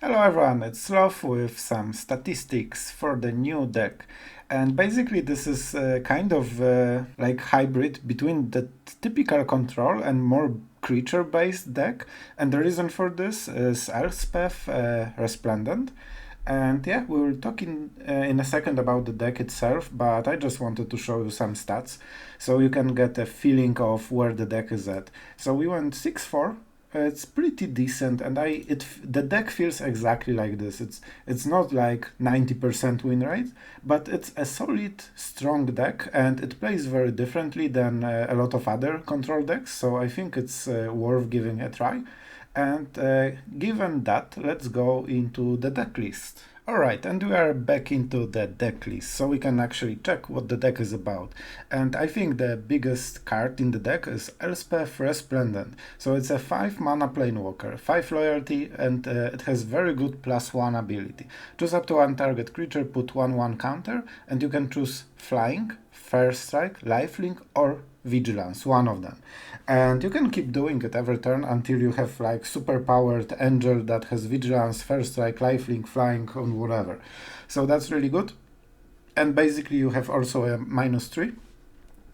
Hello everyone, it's Sloth with some statistics for the new deck. And basically this is kind of like hybrid between the typical control and more creature-based deck. And the reason for this is Elspeth Resplendent. And yeah, we will talk in a second about the deck itself, but I just wanted to show you some stats so you can get a feeling of where the deck is at. So we went 6-4. It's pretty decent, and the deck feels exactly like this. It's not like 90% win rate, but it's a solid, strong deck, and it plays very differently than a lot of other control decks. So I think it's worth giving a try. And given that, let's go into the deck list. Alright, and we are back into the deck list, so we can actually check what the deck is about. And I think the biggest card in the deck is Elspeth Resplendent. So it's a 5 mana planewalker, 5 loyalty, and it has very good +1 ability. Choose up to one target creature, put 1/1 counter, and you can choose Flying, First Strike, Lifelink, or Vigilance, one of them. And you can keep doing it every turn until you have like super powered angel that has Vigilance, First Strike, Lifelink, Flying, and whatever. So that's really good. And basically you have also a -3.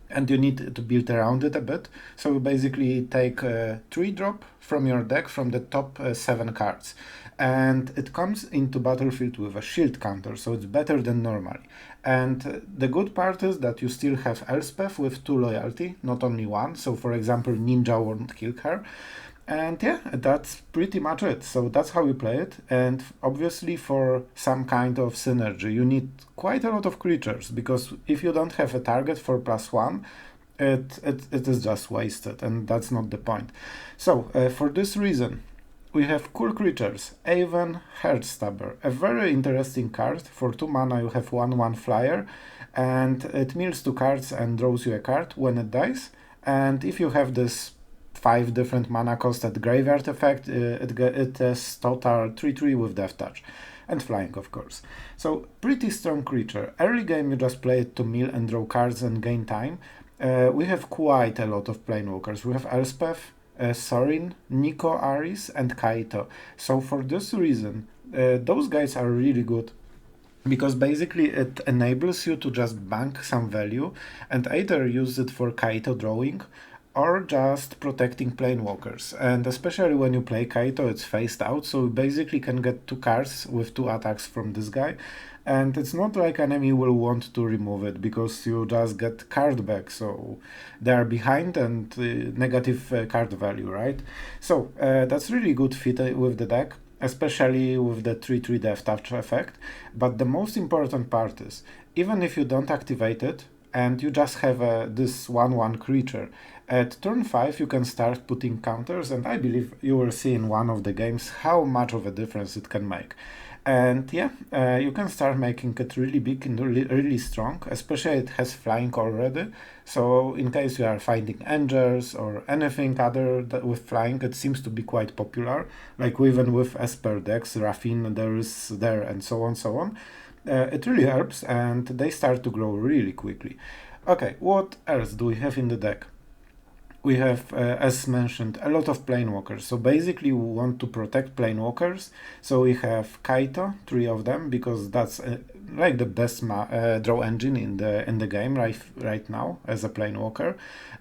And you need to build around it a bit. So you basically take a 3-drop from your deck from the top 7 cards. And it comes into battlefield with a shield counter, so it's better than normally. And the good part is that you still have Elspeth with 2 loyalty, not only 1. So for example, Ninja won't kill her. And yeah, that's pretty much it. So that's how you play it. And obviously for some kind of synergy, you need quite a lot of creatures, because if you don't have a target for +1, it is just wasted, and that's not the point. So for this reason, we have cool creatures. Aven Heartstabber, a very interesting card. For 2 mana you have 1/1 flyer, and it mills 2 cards and draws you a card when it dies. And if you have this 5 different mana cost at Graveyard effect, it has total 3/3 with Death Touch. And flying, of course. So, pretty strong creature. Early game you just play it to mill and draw cards and gain time. We have quite a lot of planewalkers. We have Elspeth, Sorin, Niko Aris, and Kaito. So for this reason, those guys are really good, because basically it enables you to just bank some value and either use it for Kaito drawing or just protecting planewalkers. And especially when you play Kaito, it's phased out, so you basically can get 2 cards with 2 attacks from this guy. And it's not like enemy will want to remove it, because you just get card back, so they are behind and negative card value, right? So that's really good fit with the deck, especially with the 3/3 Death Touch effect. But the most important part is, even if you don't activate it, and you just have this 1/1 creature, at turn 5 you can start putting counters, and I believe you will see in one of the games how much of a difference it can make. And yeah, you can start making it really big and really strong, especially it has flying already. So in case you are finding angels or anything other with flying, it seems to be quite popular. Like even with Esper decks, Raffine there and so on, so on. It really helps, and they start to grow really quickly. Okay, what else do we have in the deck? We have, as mentioned, a lot of planewalkers. So basically we want to protect planewalkers. So we have Kaito, 3 of them, because that's like the best draw engine in the game right now as a planewalker.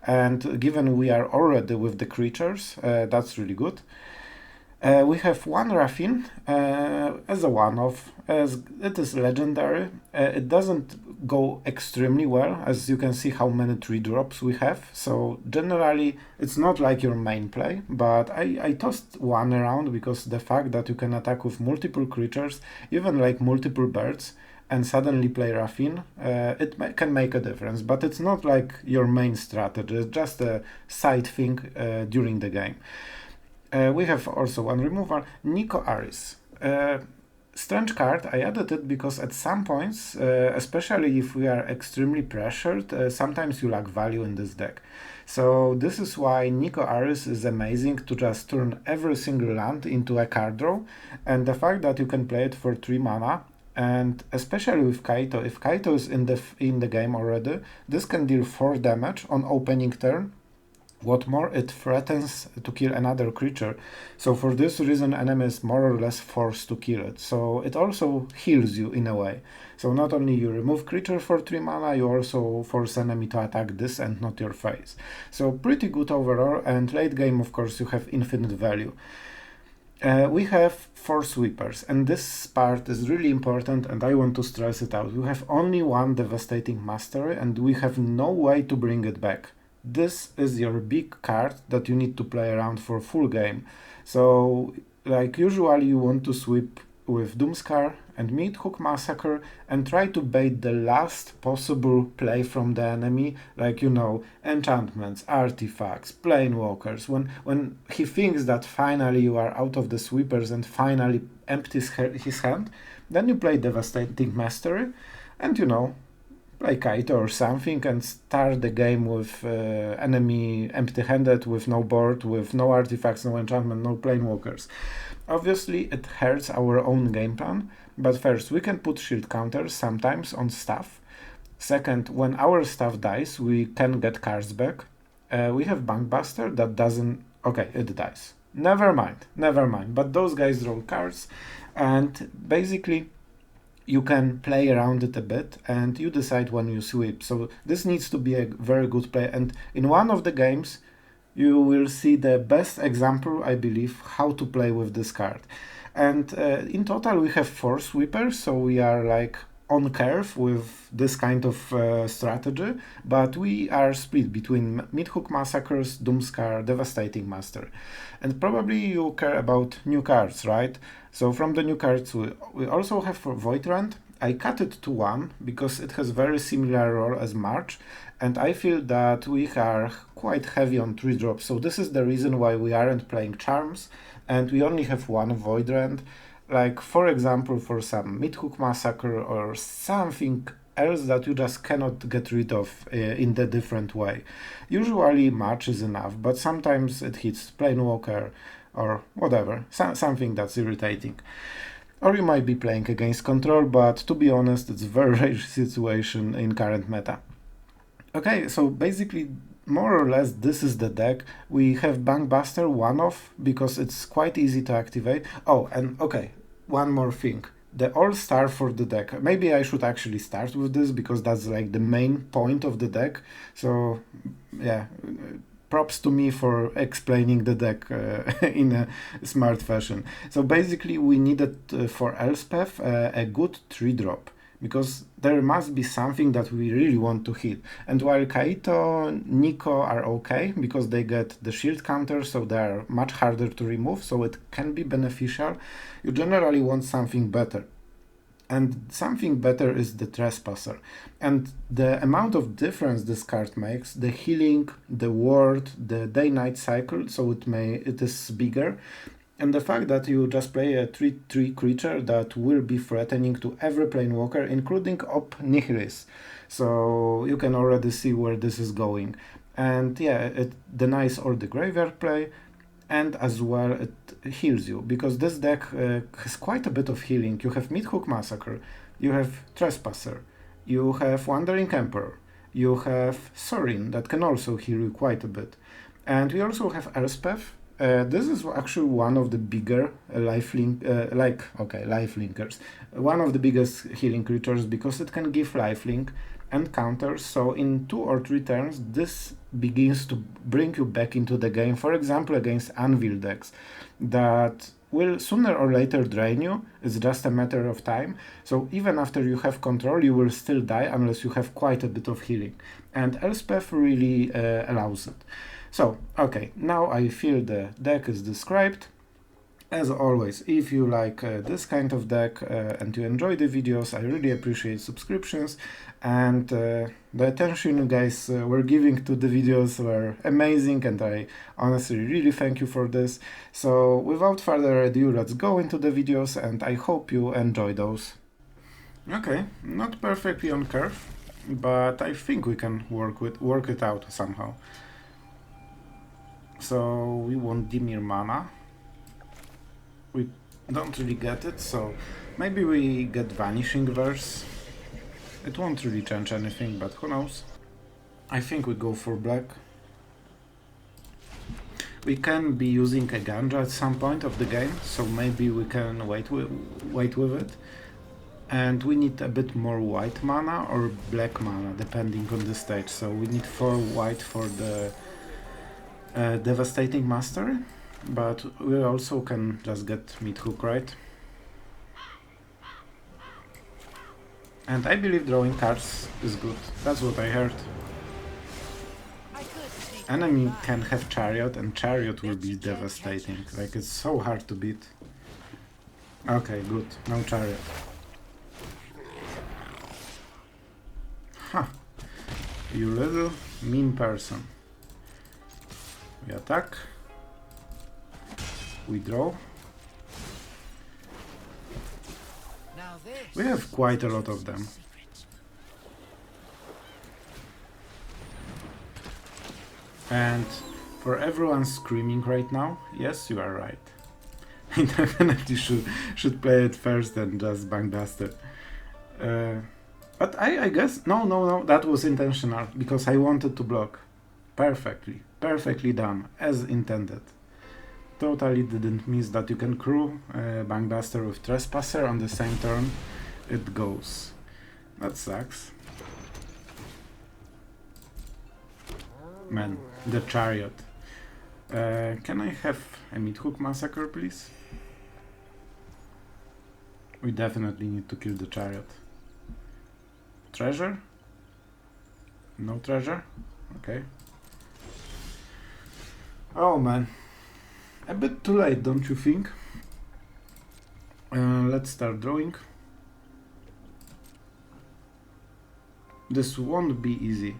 And given we are already with the creatures, that's really good. We have 1 Raffine as a one-off, as it is legendary. It doesn't go extremely well, as you can see how many 3-drops we have. So generally it's not like your main play, but I tossed 1 around because the fact that you can attack with multiple creatures, even like multiple birds, and suddenly play Raffine, can make a difference. But it's not like your main strategy, it's just a side thing during the game. We have also 1 removal, Niko Aris. Strange card, I added it because at some points, especially if we are extremely pressured, sometimes you lack value in this deck. So this is why Niko Aris is amazing to just turn every single land into a card draw, and the fact that you can play it for 3 mana, and especially with Kaito, if Kaito is in the game already, this can deal 4 damage on opening turn, What more, it threatens to kill another creature, so for this reason enemy is more or less forced to kill it. So it also heals you in a way. So not only you remove creature for 3 mana, you also force enemy to attack this and not your face. So pretty good overall, and late game of course you have infinite value. We have 4 sweepers, and this part is really important and I want to stress it out. We have only one Devastating Mastery and we have no way to bring it back. This is your big card that you need to play around for full game. So, like usually you want to sweep with Doomskar and Meathook Massacre and try to bait the last possible play from the enemy, like, you know, enchantments, artifacts, planewalkers. When he thinks that finally you are out of the sweepers and finally empties his hand, then you play Devastating Mastery and, you know, play Kaito or something and start the game with enemy empty-handed, with no board, with no artifacts, no enchantment, no planewalkers. Obviously it hurts our own game plan, but first we can put shield counters sometimes on stuff. Second, when our stuff dies we can get cards back. We have Bankbuster that doesn't... okay, it dies. Never mind, but those guys roll cards and basically you can play around it a bit and you decide when you sweep. So this needs to be a very good play, and in one of the games you will see the best example, I believe, how to play with this card. And in total we have 4 sweepers, so we are like on curve with this kind of strategy, but we are split between Meathook Massacres, Doomskar, Devastating Master. And probably you care about new cards, right? So from the new cards we also have for Void Rend. I cut it to 1 because it has very similar role as March, and I feel that we are quite heavy on 3 drops, so this is the reason why we aren't playing Charms and we only have 1 Void Rend. Like, for example, for some Meathook Massacre or something else that you just cannot get rid of in the different way. Usually March is enough, but sometimes it hits Planewalker or whatever, something that's irritating. Or you might be playing against Control, but to be honest, it's a very rare situation in current meta. Okay, so basically, more or less, this is the deck. We have Bankbuster one-off, because it's quite easy to activate. Oh, and okay, one more thing. The all-star for the deck. Maybe I should actually start with this, because that's like the main point of the deck. So, yeah, props to me for explaining the deck in a smart fashion. So basically, we needed for Elspeth a good 3-drop. Because there must be something that we really want to hit. And while Kaito, Niko are okay, because they get the shield counter, so they are much harder to remove, so it can be beneficial, you generally want something better. And something better is the Trespasser. And the amount of difference this card makes, the healing, the ward, the day-night cycle, so it is bigger. And the fact that you just play a 3/3 creature that will be threatening to every planewalker, including Op Nihilis. So you can already see where this is going. And yeah, it denies all the graveyard play, and as well it heals you, because this deck has quite a bit of healing. You have Meathook Massacre, you have Trespasser, you have Wandering Emperor, you have Sorin that can also heal you quite a bit. And we also have Elspeth. This is actually one of the bigger lifelinkers. One of the biggest healing creatures, because it can give lifelink and counters. So in 2 or 3 turns, this begins to bring you back into the game. For example, against Anvil decks that will sooner or later drain you. It's just a matter of time. So even after you have control, you will still die unless you have quite a bit of healing. And Elspeth really allows it. So, okay, now I feel the deck is described. As always, if you like this kind of deck and you enjoy the videos, I really appreciate subscriptions, and the attention you guys were giving to the videos were amazing, and I honestly really thank you for this. So without further ado, let's go into the videos, and I hope you enjoy those. Okay, not perfectly on curve, but I think we can work it out somehow. So we want Dimir mana. We don't really get it, so maybe we get Vanishing Verse. It won't really change anything, but who knows. I think we go for black. We can be using a Ganja at some point of the game, so maybe we can wait with it. And we need a bit more white mana or black mana, depending on the stage. So we need 4 white for the Devastating Mastery, but we also can just get Meathook, right? And I believe drawing cards is good. That's what I heard. Enemy can have Chariot, and Chariot will be devastating. Like, it's so hard to beat. Okay, good. No Chariot. Huh. You little mean person. We attack. We draw. We have quite a lot of them. And for everyone screaming right now, yes, you are right. I definitely should play it first and just Bankbuster. But I guess, no, that was intentional, because I wanted to block. Perfectly done, as intended. Totally didn't miss that you can crew Bankbuster with Trespasser on the same turn. It goes. That sucks. Man, the Chariot. Can I have a Meathook Massacre, please? We definitely need to kill the Chariot. Treasure? No treasure? Okay. Oh man. A bit too late, don't you think? Let's start drawing. This won't be easy.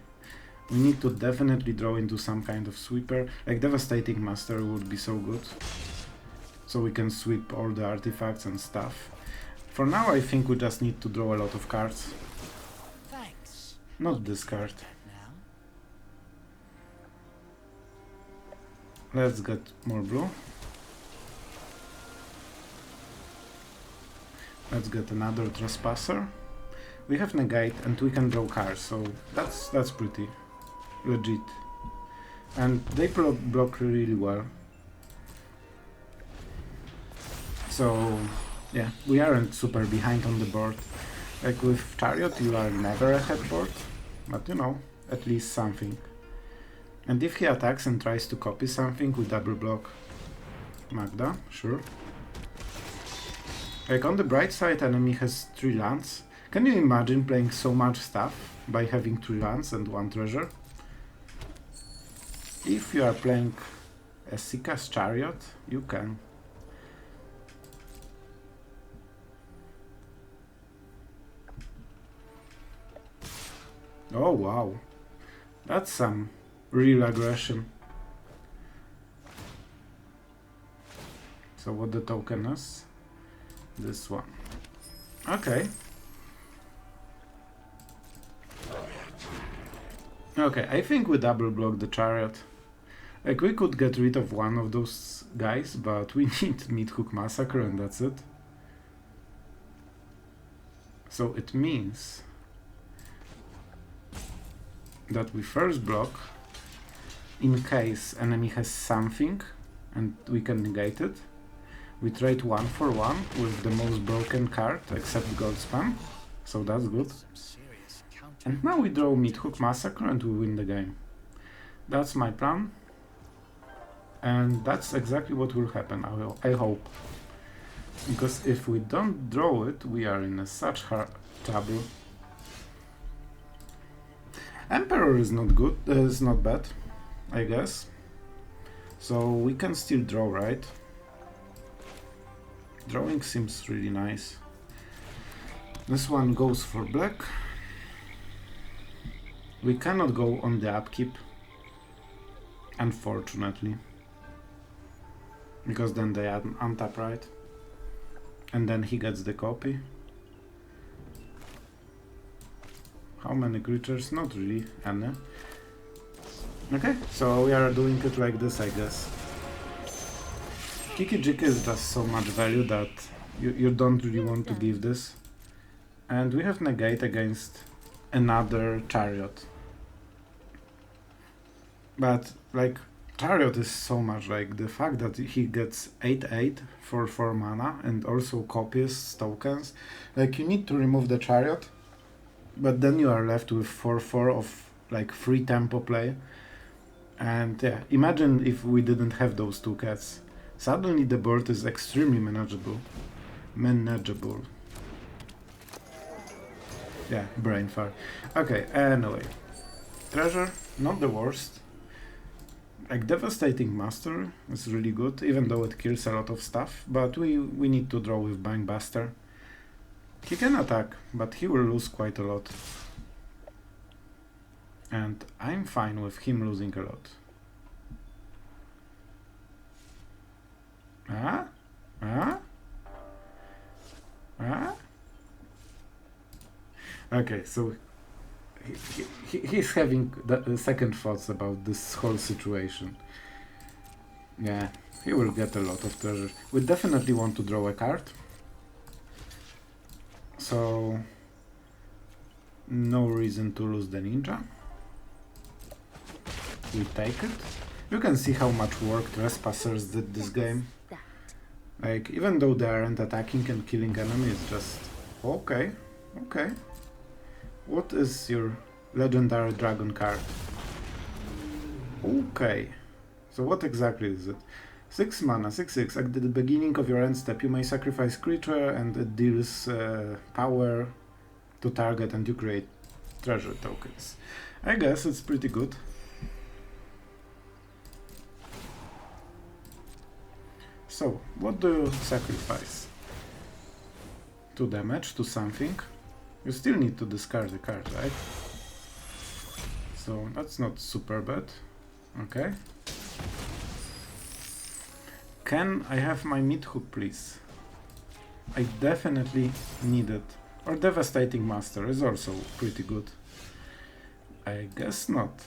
We need to definitely draw into some kind of sweeper. Like Devastating Master would be so good. So we can sweep all the artifacts and stuff. For now I think we just need to draw a lot of cards. Thanks. Not this card. Now. Let's get more blue. Let's get another Trespasser. We have Negate and we can draw cards, so that's pretty legit. And they block really well. So yeah, we aren't super behind on the board. Like with Chariot you are never ahead board, but you know, at least something. And if he attacks and tries to copy something, we double block. Magda, sure. Like on the bright side, enemy has 3 lands. Can you imagine playing so much stuff by having 3 lands and 1 treasure? If you are playing a Sika's Chariot, you can. Oh wow, that's some real aggression. So what the token is? This one. Okay. Okay, I think we double block the Chariot. Like, we could get rid of one of those guys, but we need Meathook Massacre and that's it. So it means that we first block in case enemy has something and we can negate it. We trade 1 for 1 with the most broken card except Goldspan, so that's good. And now we draw Meathook Massacre and we win the game. That's my plan. And that's exactly what will happen, I hope. Because if we don't draw it, we are in such hard trouble. Emperor is not good, is not bad, I guess. So we can still draw, right? Drawing seems really nice. This one goes for black. We cannot go on the upkeep, unfortunately. Because then they untap, right? And then he gets the copy. How many creatures? Not really any. Okay, so we are doing it like this, I guess. Kiki Jiki is just so much value that you don't really want to give this. And we have negate against another Chariot. But, like, Chariot is so much, like the fact that he gets 8/8 for 4 mana and also copies tokens. Like you need to remove the Chariot, but then you are left with 4/4 of like free tempo play. And yeah, imagine if we didn't have those two cats. Suddenly the board is extremely manageable. Yeah, brain fart. Okay, anyway. Treasure, not the worst. Like Devastating Master is really good, even though it kills a lot of stuff, but we need to draw with Bankbuster. He can attack, but he will lose quite a lot. And I'm fine with him losing a lot. Okay, so he's having second thoughts about this whole situation. Yeah, he will get a lot of treasure. We definitely want to draw a card. So, no reason to lose the ninja. We take it. You can see how much work Trespassers did this game. Like, even though they aren't attacking and killing enemies, just... Okay. What is your legendary dragon card? Okay. So what exactly is it? 6 mana, 6/6. At the beginning of your end step, you may sacrifice creature and it deals power to target and you create treasure tokens. I guess it's pretty good. So, what do you sacrifice? 2 damage to something. You still need to discard the card, right? So, that's not super bad. Okay. Can I have my Meathook, please? I definitely need it. Or Devastating Master is also pretty good. I guess not.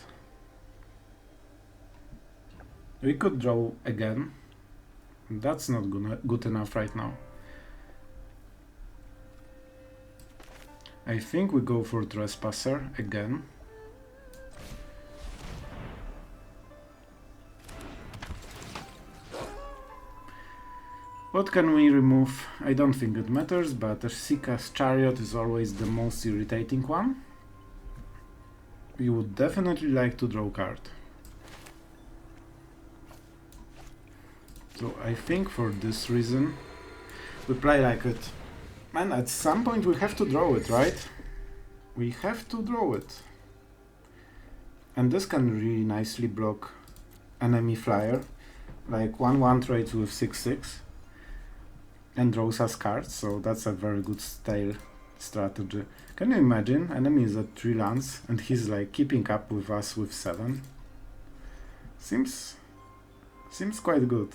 We could draw again. That's not good enough right now. I think we go for Trespasser again. What can we remove? I don't think it matters, but Sheikah's Chariot is always the most irritating one. We would definitely like to draw a card. So I think for this reason we play like it. Man, at some point we have to draw it, right? We have to draw it. And this can really nicely block enemy flyer. Like 1/1 trades with 6/6 and draws us cards, so that's a very good style strategy. Can you imagine? Enemy is at 3 lands and he's like keeping up with us with 7. Seems quite good.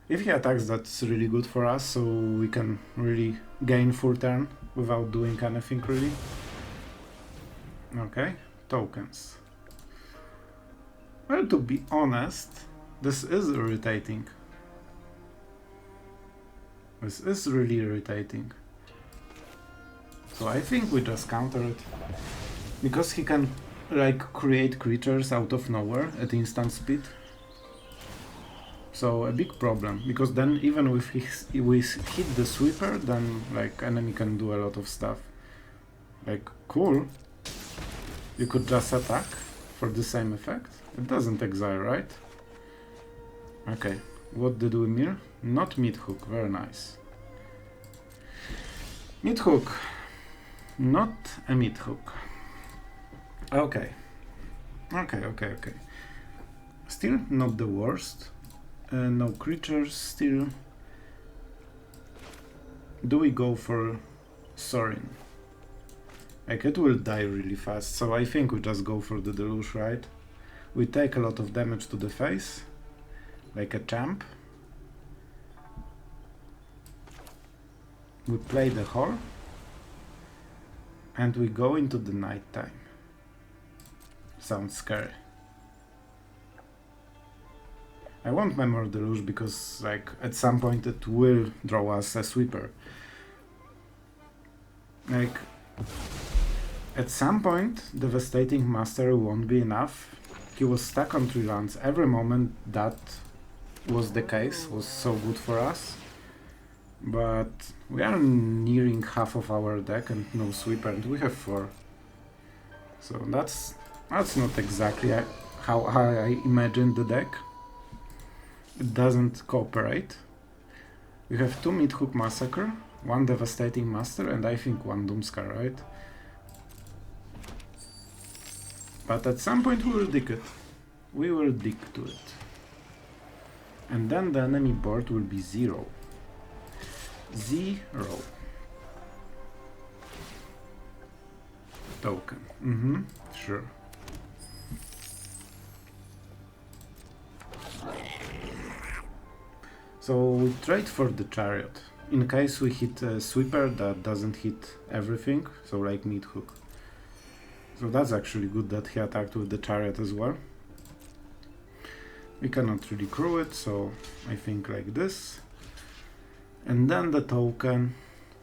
If he attacks, that's really good for us, so we can really gain full turn without doing anything really. Okay, tokens. Well, to be honest, this is irritating. This is really irritating. So I think we just counter it. Because he can like create creatures out of nowhere at instant speed. So a big problem, because then even if we hit the sweeper, then like enemy can do a lot of stuff. Like, cool. You could just attack for the same effect. It doesn't exile, right? Okay, what did we mirror? Not Meathook, very nice. Meathook. Not a Meathook. Okay. Okay. Still not the worst. No creatures still. Do we go for Sorin? Like, it will die really fast, so I think we just go for the Deluge, right? We take a lot of damage to the face, like a champ. We play the Hole, and we go into the night time. Sounds scary. I want Memory Deluge because, like, at some point it will draw us a sweeper. Like, at some point, Devastating Master won't be enough, he was stuck on 3 lands. Every moment that was the case was so good for us. But we are nearing half of our deck and no sweeper, and we have 4. So that's not exactly how I imagined the deck. It doesn't cooperate. We have 2 Meathook Massacre, 1 Devastating Master, and I think 1 Doomskar, right? But at some point we will dig it. We will dig to it. And then the enemy board will be 0. 0. Token. Sure. So we trade for the chariot. In case we hit a sweeper that doesn't hit everything, so like Meathook. So that's actually good that he attacked with the chariot as well. We cannot really crew it, so I think like this. And then the token.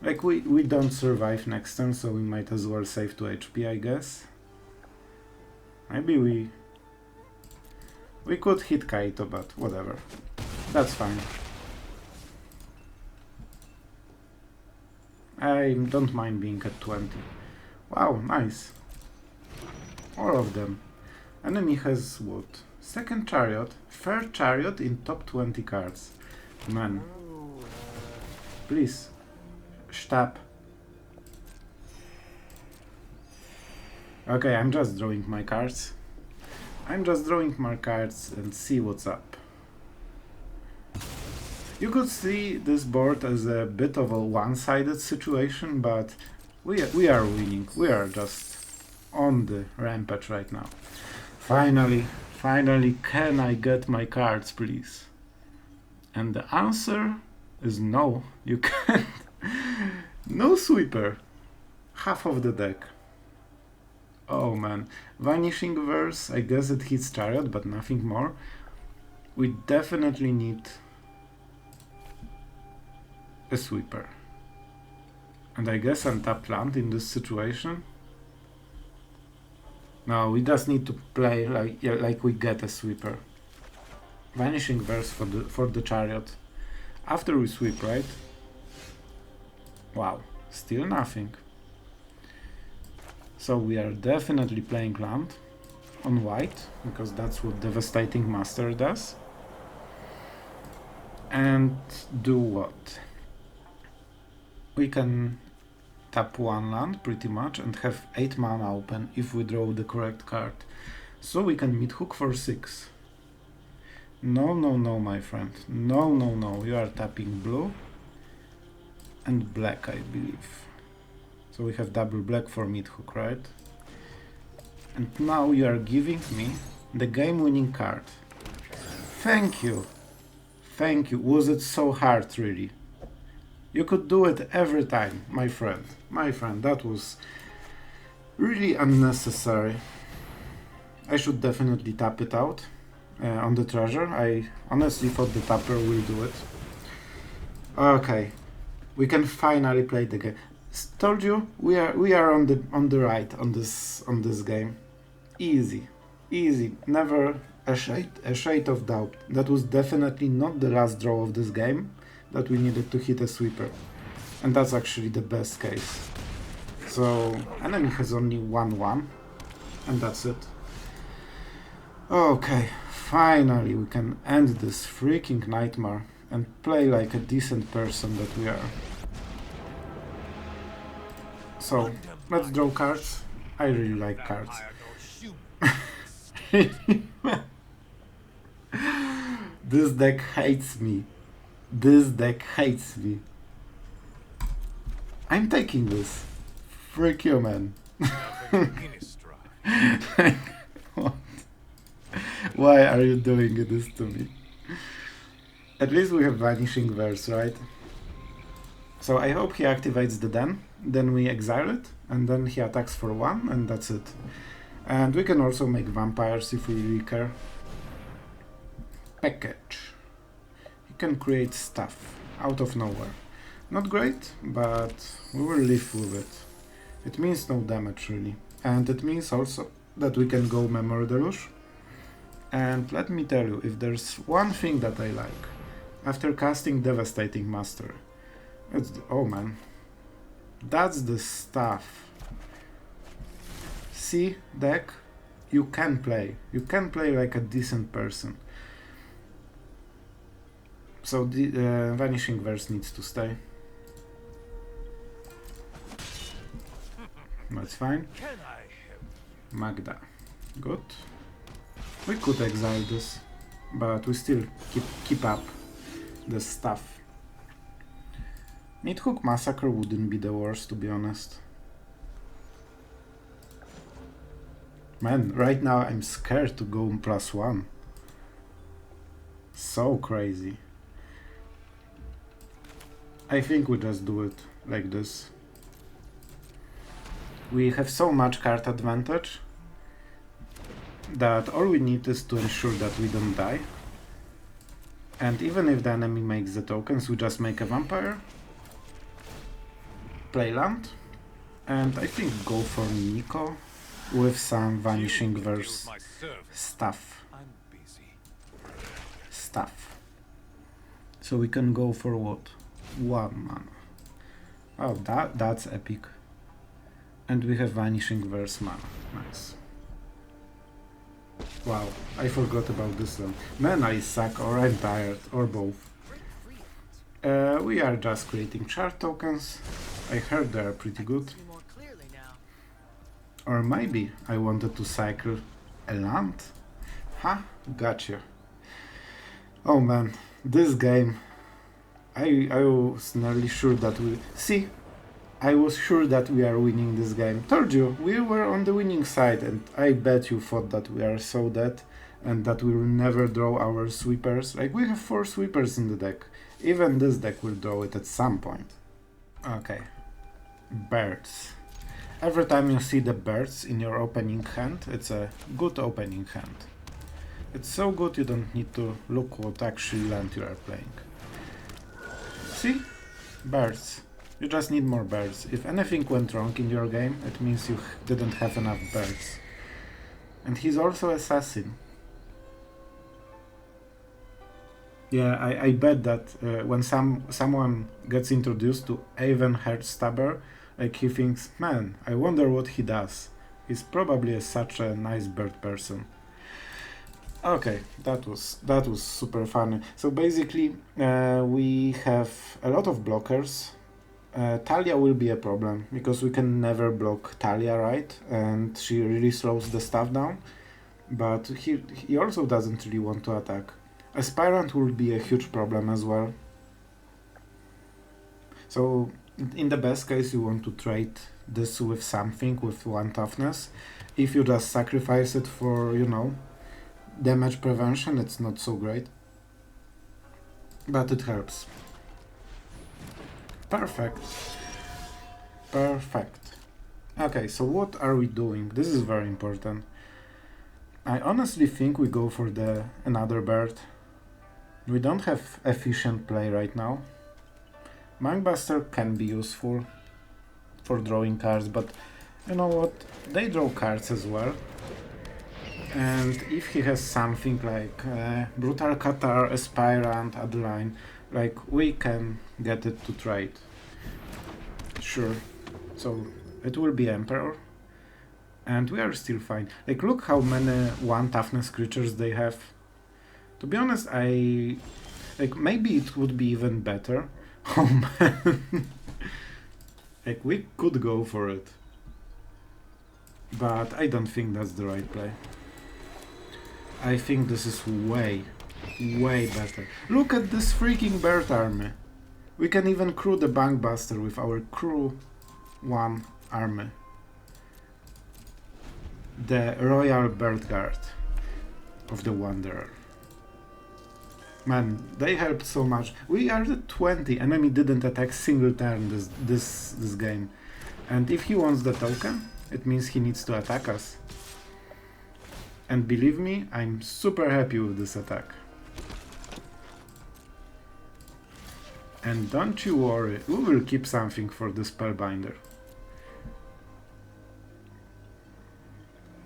Like we don't survive next turn, so we might as well save 2 HP, I guess. Maybe we could hit Kaito, but whatever. That's fine. I don't mind being at 20. Wow, nice. All of them. Enemy has what? Second chariot, third chariot in top 20 cards. Man. Please. Stop. Okay, I'm just drawing my cards. I'm just drawing my cards and see what's up. You could see this board as a bit of a one-sided situation, but we are winning. We are just on the rampage right now. Finally, can I get my cards, please? And the answer is no, you can't. No sweeper. Half of the deck. Oh man. Vanishing Verse, I guess it hits chariot, but nothing more. We definitely need a sweeper. And I guess untap land in this situation. No, we just need to play like we get a sweeper. Vanishing Verse for the chariot. After we sweep, right? Wow, still nothing. So we are definitely playing land on white, because that's what Devastating Master does. And do what? We can tap 1 land pretty much and have 8 mana open if we draw the correct card. So we can Meathook for 6. No, my friend. No. You are tapping blue and black, I believe. So we have double black for Meathook, right? And now you are giving me the game-winning card. Thank you. Was it so hard, really? You could do it every time, my friend. That was really unnecessary. I should definitely tap it out on the treasure. I honestly thought the tapper will do it. Okay. We can finally play the game. Told you, we are on the right on this game. Easy, never a shade of doubt. That was definitely not the last draw of this game, that we needed to hit a sweeper, and that's actually the best case. So enemy has only 1/1, and that's it. Okay, finally we can end this freaking nightmare and play like a decent person that we are. So, let's draw cards. I really like cards. This deck hates me. I'm taking this. Frick you, man. What? Why are you doing this to me? At least we have Vanishing Verse, right? So I hope he activates the den, then we exile it, and then he attacks for 1, and that's it. And we can also make vampires if we really care. Package. He can create stuff out of nowhere. Not great, but we will live with it. It means no damage really. And it means also that we can go Memory Deluge. And let me tell you, if there's one thing that I like, after casting Devastating Master, it's... oh man. That's the stuff. See, deck? You can play. You can play like a decent person. So the Vanishing Verse needs to stay. That's fine. Magda. Good. We could exile this, but we still keep up the stuff. Meathook Massacre wouldn't be the worst, to be honest. Man, right now I'm scared to go +1. So crazy. I think we just do it like this. We have so much card advantage that all we need is to ensure that we don't die. And even if the enemy makes the tokens, we just make a vampire, play land, and I think go for Niko with some Vanishing Verse stuff. So we can go for what? 1 mana. Oh, that's epic. And we have Vanishing Verse mana. Nice. Wow, I forgot about this one. Man, I suck, or I'm tired, or both. We are just creating chart tokens. I heard they are pretty good. Or maybe I wanted to cycle a land? Huh? Gotcha. Oh man, this game... I was nearly sure that we... See? I was sure that we are winning this game. Told you, we were on the winning side, and I bet you thought that we are so dead and that we will never draw our sweepers. Like, we have 4 sweepers in the deck. Even this deck will draw it at some point. Okay. Birds. Every time you see the birds in your opening hand, it's a good opening hand. It's so good you don't need to look what actually land you are playing. See? Birds. You just need more birds. If anything went wrong in your game, it means you didn't have enough birds. And he's also assassin. Yeah, I bet that when someone gets introduced to Aven Heartstabber, like he thinks, man, I wonder what he does. He's probably such a nice bird person. Okay, that was super funny. So basically, we have a lot of blockers. Talia will be a problem, because we can never block Talia, right? And she really slows the stuff down. But he also doesn't really want to attack. Aspirant will be a huge problem as well. So, in the best case, you want to trade this with something with 1 toughness. If you just sacrifice it for, you know, damage prevention, it's not so great. But it helps. Perfect. Perfect. Okay, so what are we doing? This is very important. I honestly think we go for another bird. We don't have efficient play right now. Mindbuster can be useful for drawing cards, but you know what? They draw cards as well. And if he has something like Brutal Catar, Aspirant, Adeline, like we can get it to trade. Sure. So it will be Emperor. And we are still fine. Like, look how many 1 toughness creatures they have. To be honest, like, maybe it would be even better. Oh man. Like, we could go for it. But I don't think that's the right play. I think this is way better. Look at this freaking bird army. We can even crew the Bankbuster with our crew 1 army. The Royal Bird Guard of the Wanderer. Man, they helped so much. We are at 20. Enemy didn't attack single turn this game. And if he wants the token, it means he needs to attack us. And believe me, I'm super happy with this attack. And don't you worry, we will keep something for the Spellbinder.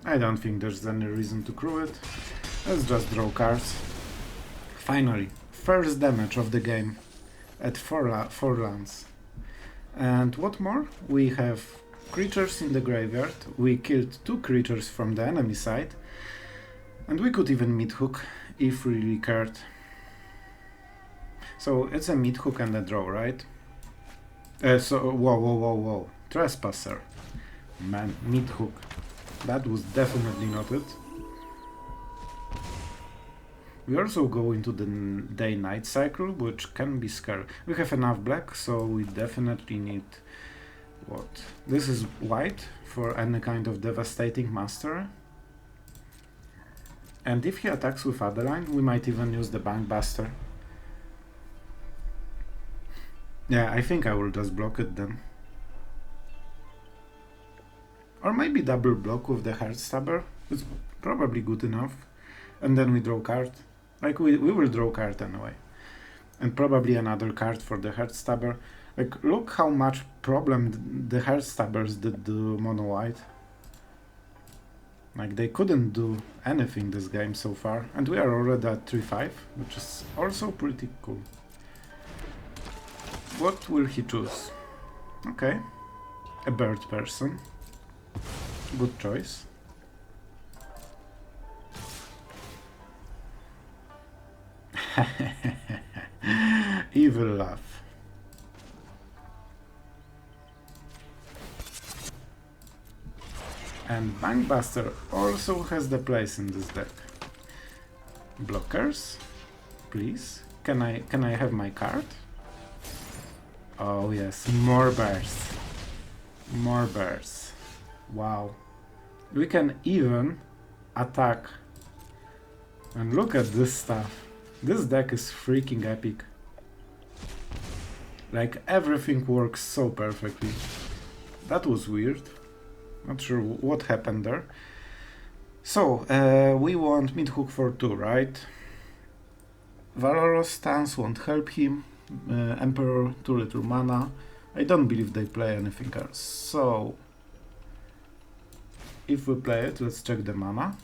I don't think there's any reason to crew it. Let's just draw cards. Finally, first damage of the game at 4 lands. And what more? We have creatures in the graveyard. We killed 2 creatures from the enemy side. And we could even Meathook if we really cared. So it's a Meathook and a draw, right? Whoa. Trespasser. Man, Meathook. That was definitely not it. We also go into the day-night cycle, which can be scary. We have enough black, so we definitely need... what? This is white for any kind of devastating master. And if he attacks with Adeline, we might even use the Bankbuster. Yeah, I think I will just block it then. Or maybe double block with the Heartstabber. It's probably good enough. And then we draw card. Like, we will draw card anyway. And probably another card for the Heartstabber. Like, look how much problem the Heartstabbers did to mono white. Like, they couldn't do anything this game so far. And we are already at 3-5, which is also pretty cool. What will he choose? Okay. A bird person. Good choice. Evil laugh. And Bankbuster also has the place in this deck. Blockers, please. Can I have my card? Oh yes, more bears. More bears. Wow. We can even attack. And look at this stuff. This deck is freaking epic. Like, everything works so perfectly. That was weird. Not sure what happened there. So, we want Meathook for 2, right? Valorous stance won't help him. Emperor, 2 little mana. I don't believe they play anything else. So, if we play it, let's check the mana.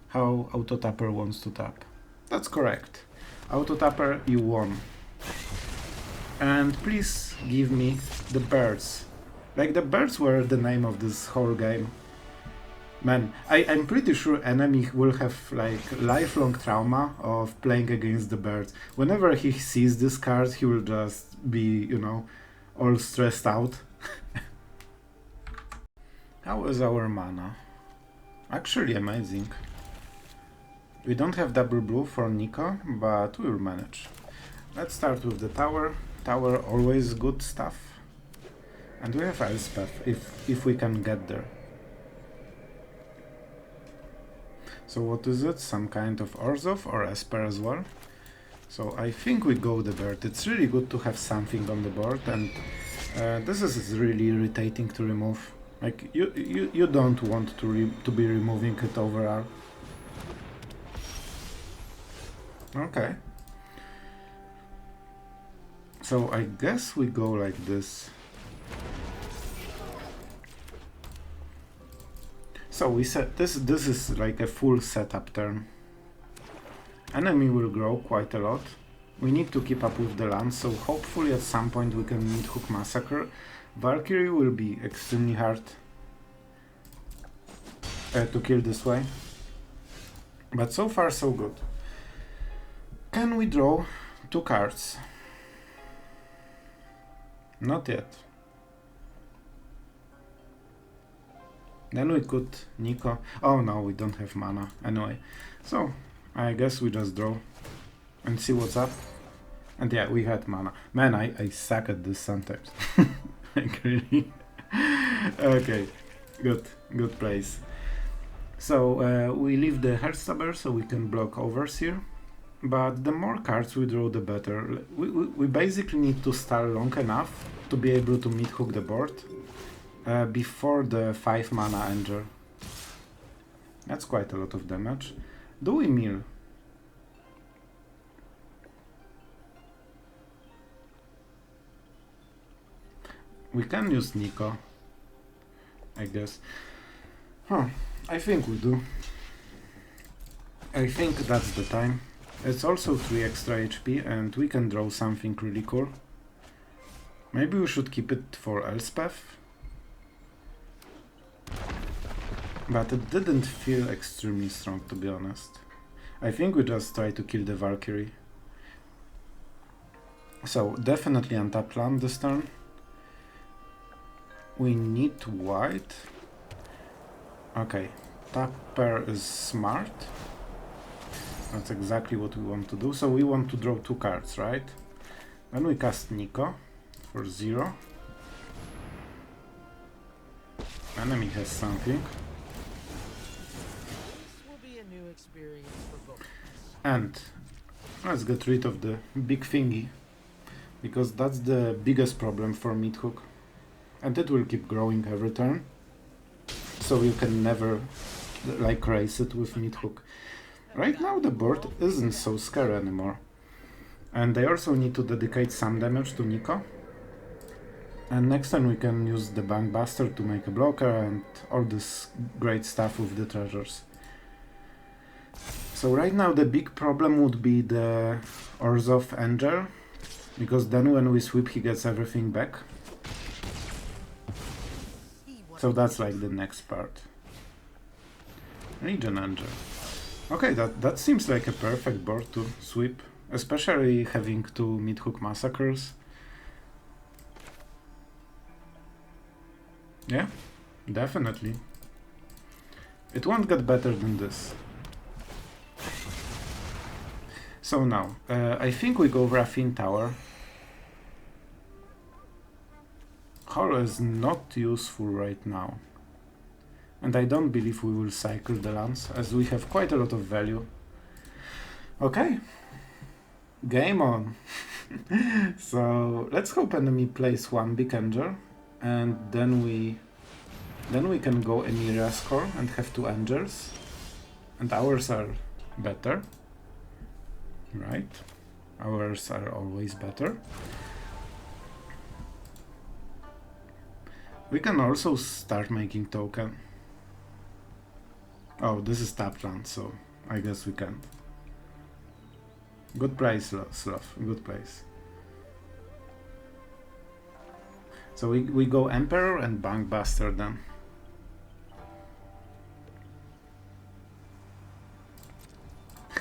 How Auto Tapper wants to tap. That's correct. Auto Tapper, you won. And please give me the birds. Like, the birds were the name of this whole game. Man, I'm pretty sure enemy will have like lifelong trauma of playing against the birds. Whenever he sees this card, he will just be, you know, all stressed out. How is our mana? Actually amazing. We don't have double blue for Niko, but we will manage. Let's start with the tower. Tower, always good stuff. And we have Elspeth, if we can get there. So what is it? Some kind of Orzhov or Esper as well? So I think we go the bird. It's really good to have something on the board, and this is really irritating to remove. Like, you don't want to be removing it overall. Okay. So I guess we go like this. So we set this is like a full setup turn. Enemy will grow quite a lot. We need to keep up with the land, so hopefully at some point we can Meathook Massacre. Valkyrie will be extremely hard to kill this way. But so far so good. Can we draw 2 cards? Not yet. Then we could Niko. Oh no, we don't have mana. Anyway, so I guess we just draw and see what's up. And yeah, we had mana. Man, I suck at this sometimes. Like, really. Okay, good place. So we leave the Heartstabber so we can block Overseer. But the more cards we draw, the better. We basically need to start long enough to be able to Meathook the board before the 5 mana Anger. That's quite a lot of damage. Do we mill? We can use Niko, I guess. Huh, I think we do. I think that's the time. It's also 3 extra HP and we can draw something really cool. Maybe we should keep it for Elspeth. But it didn't feel extremely strong, to be honest. I think we just try to kill the Valkyrie. So definitely untap land this turn. We need white. Okay, tapper is smart. That's exactly what we want to do. So we want to draw 2 cards, right? Then we cast Niko for 0. Enemy has something. This will be a new experience for both of us. And let's get rid of the big thingy, because that's the biggest problem for Meathook. And it will keep growing every turn. So you can never like race it with Meathook. Right now the board isn't so scary anymore. And they also need to dedicate some damage to Niko. And next time we can use the Bankbuster to make a blocker and all this great stuff with the treasures. So right now the big problem would be the Orzhov Angel, because then when we sweep he gets everything back. So that's like the next part. Legion Angel. Okay, that seems like a perfect board to sweep, especially having 2 Meathook Massacres. Yeah, definitely. It won't get better than this. So now, I think we go Raffine Tower. Horror is not useful right now. And I don't believe we will cycle the lands, as we have quite a lot of value. Okay. Game on. So let's hope enemy plays 1 big angel, and then we can go Emeria score and have 2 angels. And ours are better. Right? Ours are always better. We can also start making token. Oh, this is tapped land, so I guess we can't. Good place, Sloth. Good place. So we go Emperor and Bankbuster then.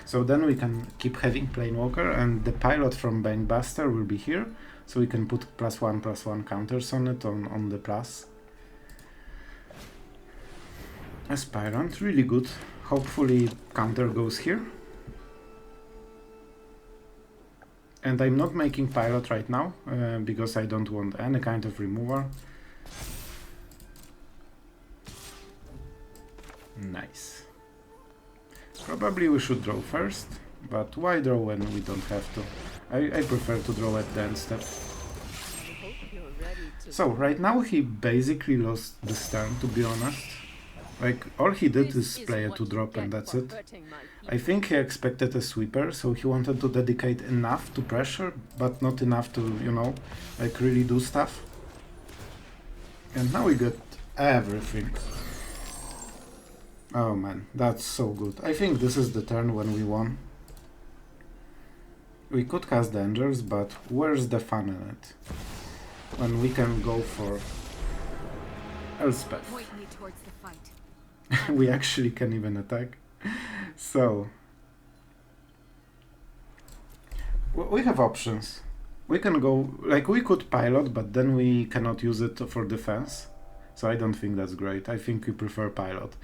So then we can keep having Planewalker, and the pilot from Bankbuster will be here, so we can put +1/+1 counters on it, on the plus. Aspirant, really good. Hopefully counter goes here. And I'm not making pilot right now, because I don't want any kind of removal. Nice. Probably we should draw first, but why draw when we don't have to? I prefer to draw at the end step. So right now he basically lost this turn, to be honest. Like, all he did is play a 2-drop and that's it. I think he expected a sweeper, so he wanted to dedicate enough to pressure, but not enough to, you know, like really do stuff. And now we get everything. Oh man, that's so good. I think this is the turn when we won. We could cast the Angels, but where's the fun in it? When we can go for Elspeth. Point me towards the fight. We actually can even attack. So we have options. We can go, like, we could pilot, but then we cannot use it for defense. So I don't think that's great. I think we prefer pilot.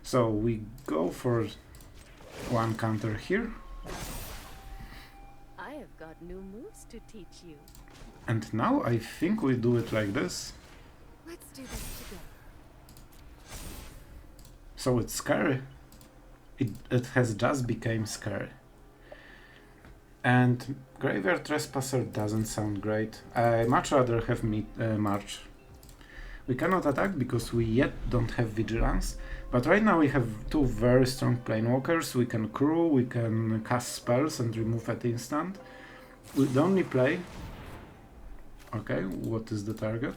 So we go for 1 counter here. I have got new moves to teach you. And now I think we do it like this. Let's do this together. So it's scary. It has just become scary. And Graveyard Trespasser doesn't sound great. I much rather have March. We cannot attack because we yet don't have Vigilance, but right now we have 2 very strong Planewalkers. We can crew, we can cast spells and remove at instant. We only play... Okay, what is the target?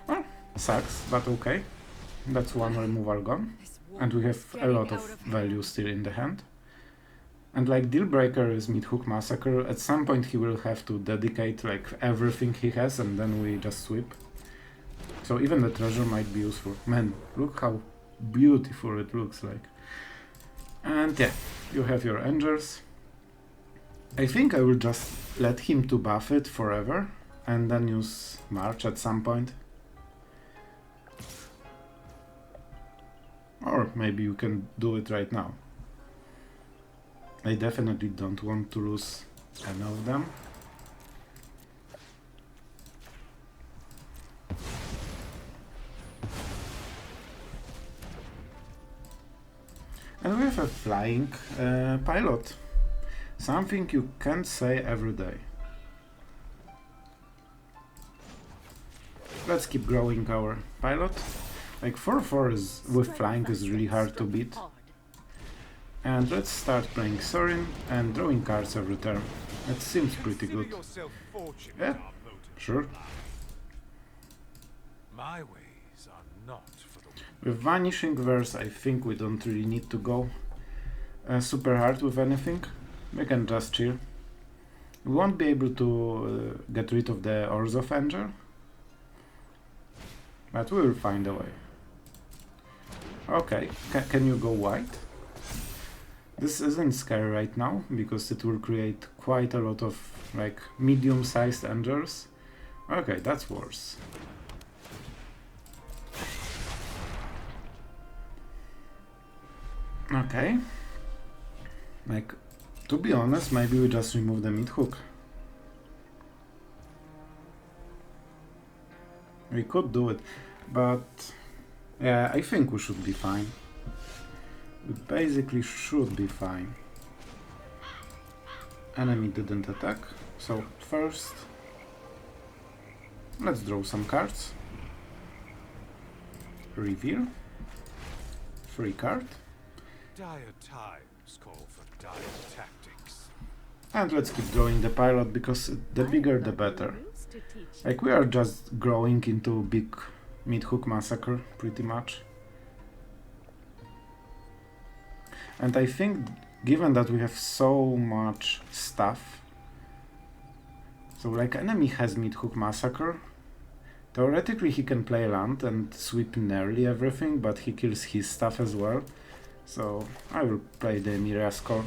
Well, sucks, but okay. That's 1 removal gone. And we have a lot of value still in the hand. And like deal breaker is Meathook Massacre. At some point he will have to dedicate like everything he has, and then we just sweep. So even the treasure might be useful. Man, look how beautiful it looks like. And yeah, you have your Angers. I think I will just let him to buff it forever and then use March at some point. Or maybe you can do it right now. I definitely don't want to lose any of them. And we have a flying pilot. Something you can't say every day. Let's keep growing our pilot. Like 4/4 is with flying is really hard to beat. And let's start playing Sorin and drawing cards every turn. It seems pretty good. Yeah, sure. My ways are not for the With Vanishing Verse, I think we don't really need to go super hard with anything. We can just chill. We won't be able to get rid of the Orzhov Anger, but we will find a way. Okay, can you go white? This isn't scary right now, because it will create quite a lot of like medium-sized Angers. Okay, that's worse. Okay. Like, to be honest, maybe we just remove the Meathook. We could do it, but yeah, I think we should be fine. We basically should be fine. Enemy didn't attack, so first let's draw some cards. Reveal. Free card. dire times call for dire tactics. And let's keep drawing the pilot, because the bigger the better. Like, we are just growing into big Meathook Massacre, pretty much. And I think, given that we have so much stuff, so like enemy has Meathook Massacre, theoretically he can play land and sweep nearly everything, but he kills his stuff as well. So I will play the Emeria score.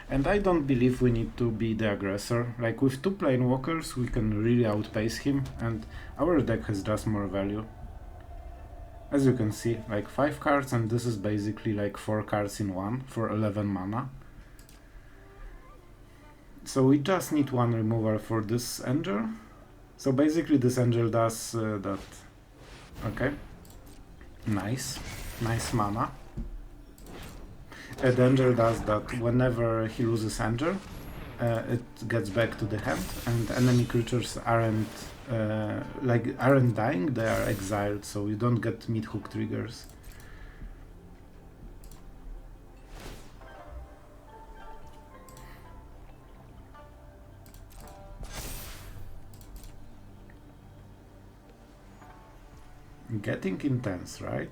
And I don't believe we need to be the aggressor. Like, with 2 planewalkers we can really outpace him, and our deck has just more value. As you can see, like 5 cards, and this is basically like 4 cards in one for 11 mana. So we just need 1 removal for this Angel. So basically this Angel does that. Okay. Nice. Nice mana. The Angel does that whenever he loses Angel, it gets back to the hand, and enemy creatures aren't dying, they are exiled, so you don't get Meathook triggers. Getting intense, right?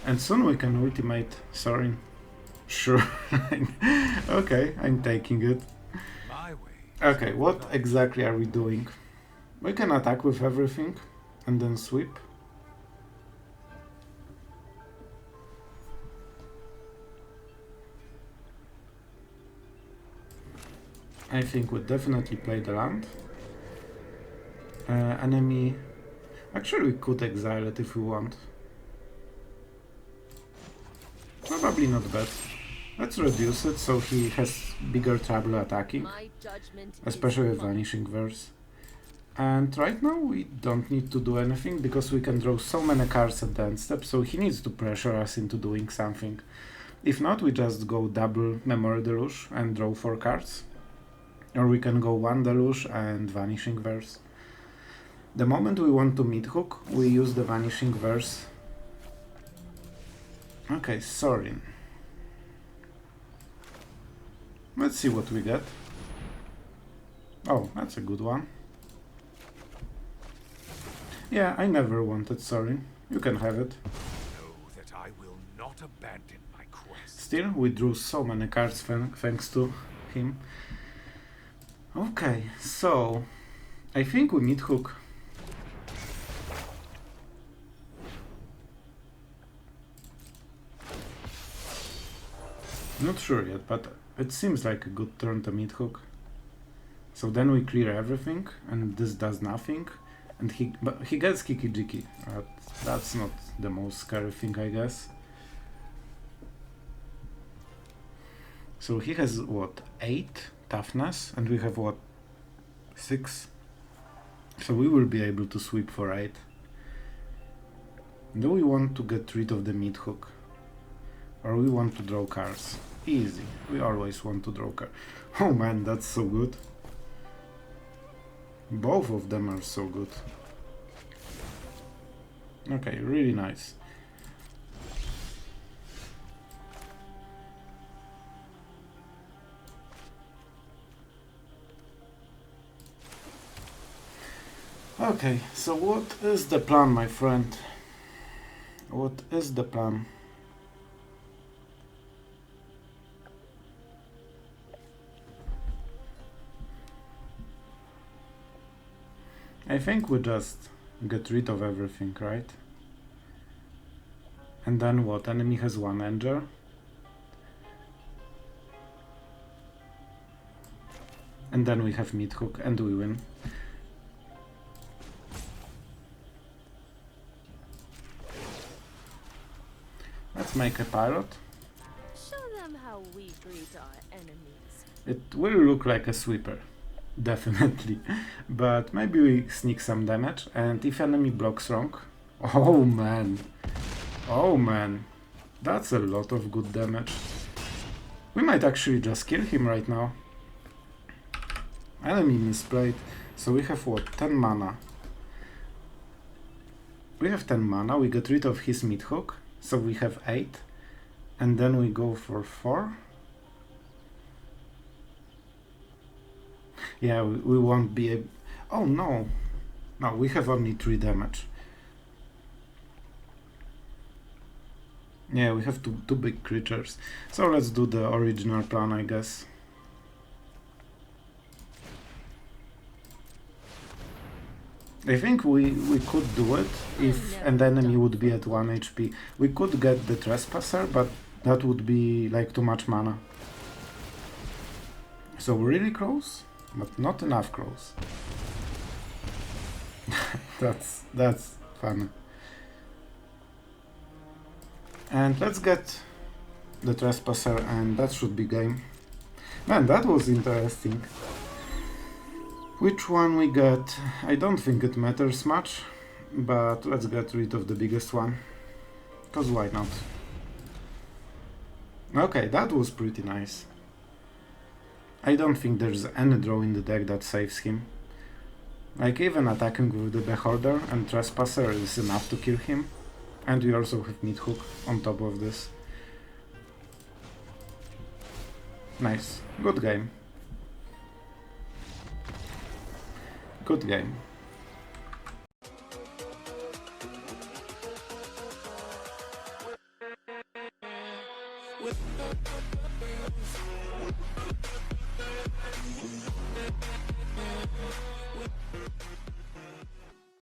And soon we can ultimate Sorin. Sure. Okay, I'm taking it. Okay, what exactly are we doing? We can attack with everything and then sweep. I think we'll definitely play the land. Enemy... Actually, we could exile it if we want. Probably not bad. Let's reduce it so he has bigger trouble attacking, especially with Vanishing Verse. And right now we don't need to do anything, because we can draw so many cards at the end step, so he needs to pressure us into doing something. If not, we just go double Memory Deluge and draw 4 cards. Or we can go 1 Deluge and Vanishing Verse. The moment we want to Meathook, we use the Vanishing Verse. Okay, Sorin. Let's see what we get. Oh, that's a good one. Yeah, I never wanted Sorin. You can have it. Know that I will not abandon my quest. Still, we drew so many cards thanks to him. Okay, so I think we Meathook. Not sure yet, but it seems like a good turn to Meathook. So then we clear everything, and this does nothing, and he gets Kiki Jiki. That's not the most scary thing, I guess. So he has what, 8 toughness, and we have what, 6. So we will be able to sweep for 8. Do we want to get rid of the Meathook? Or we want to draw cards? Easy. We always want to draw cards. Oh man, that's so good. Both of them are so good. Okay, really nice. Okay, so what is the plan, my friend? What is the plan? I think we just get rid of everything, right? And then what? Enemy has 1 Anger. And then we have Meathook and we win. Let's make a pilot. Show them how we greet our enemies. It will look like a sweeper. Definitely. But maybe we sneak some damage, and if enemy blocks wrong... Oh man. Oh man. That's a lot of good damage. We might actually just kill him right now. Enemy misplayed. So we have what? 10 mana. We have 10 mana, we get rid of his Meathook. So we have 8. And then we go for 4. Yeah, we won't be able... Oh no! No, we have only 3 damage. Yeah, we have two big creatures. So let's do the original plan, I guess. I think we could do it if an enemy would be at 1 HP. We could get the Trespasser, but that would be like too much mana. So really close, but not enough close. that's fun. And let's get the Trespasser, and that should be game. Man, that was interesting. Which one we get? I don't think it matters much, but let's get rid of the biggest one, cause why not? Okay, that was pretty nice. I don't think there's any draw in the deck that saves him. Like, even attacking with the Beholder and Trespasser is enough to kill him. And we also have Meathook on top of this. Nice. Good game. Good game. With